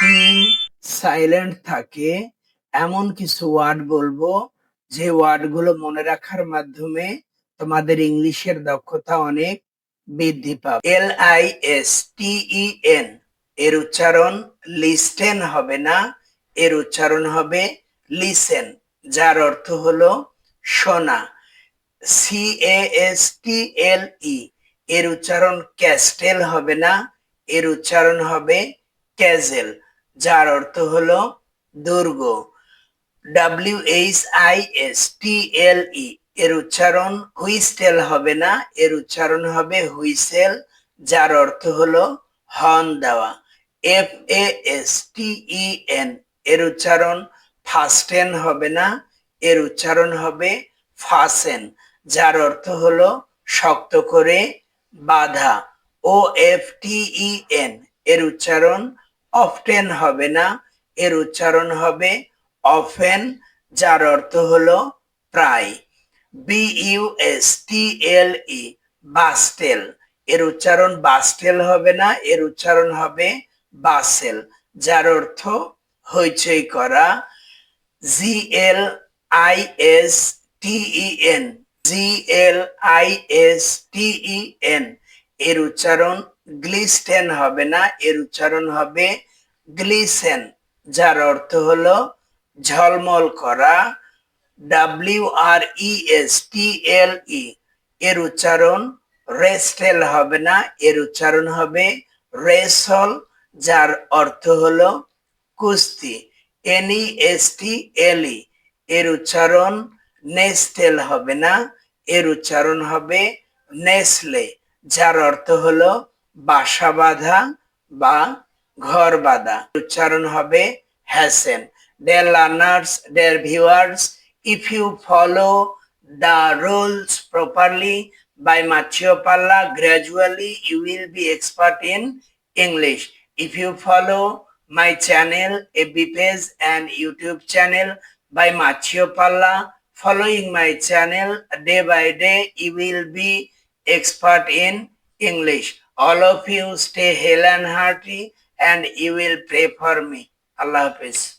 টি silent থাকে এমন কিছু ওয়ার্ড বলবো যে ওয়ার্ডগুলো মনে রাখার মাধ্যমে তোমাদের ইংলিশের দক্ষতা অনেক বৃদ্ধি পাবে। LISTEN এর উচ্চারণ লিস্টেন হবে না, এর উচ্চারণ হবে লিসেন, যার অর্থ হলো শোনা। CASTLE এর উচ্চারণ ক্যাস্টেল হবে না, এর উচ্চারণ হবে ক্যাজেল, যার অর্থ হলো দুর্গ। WHISTLE এর উচ্চারণ হুইস্টেল হবে না, এর উচ্চারণ হবে হুইসেল, যার অর্থ হলো হর্ন দেওয়া। FASTEN এর উচ্চারণ ফাস্টেন হবে না, এর উচ্চারণ হবে ফাসেন, যার অর্থ হলো শক্ত করে বাঁধা। OFTEN এর উচ্চারণ অফটেন হবে না, এর উচ্চারণ হবে অফেন, যার অর্থ হলো প্রায়। BUSTLE বাস্টেল এর উচ্চারণ বাস্টেল হবে না, এর উচ্চারণ হবে বাসেল, যার অর্থ হইচই করা। GLISTEN এর উচ্চারণ গ্লিস্টেন হবে না, এর উচ্চারণ হবে গ্লিসেন, যার অর্থ হলো ঝলমল করা। WRESTLE এর উচ্চারণ রেস্টেল হবে না, এর উচ্চারণ হবে রেসল, যার অর্থ হলো কুস্তি। NESTLE এর উচ্চারণ নেস্টেল হবে না, এর উচ্চারণ হবে নেসলে, যার অর্থ হলো বাসা বাঁধা বা ঘর বাঁধা, উচ্চারণ হবে হ্যাসেন। Dear learners, dear viewers, if you follow the rules properly by Machio Palla, gradually you will be expert in English. If you follow my channel, FB page and YouTube channel by Machio Palla, following my channel day by day, you will be expert in English. All of you stay hale and hearty and you will pray for me. Allah Hafiz.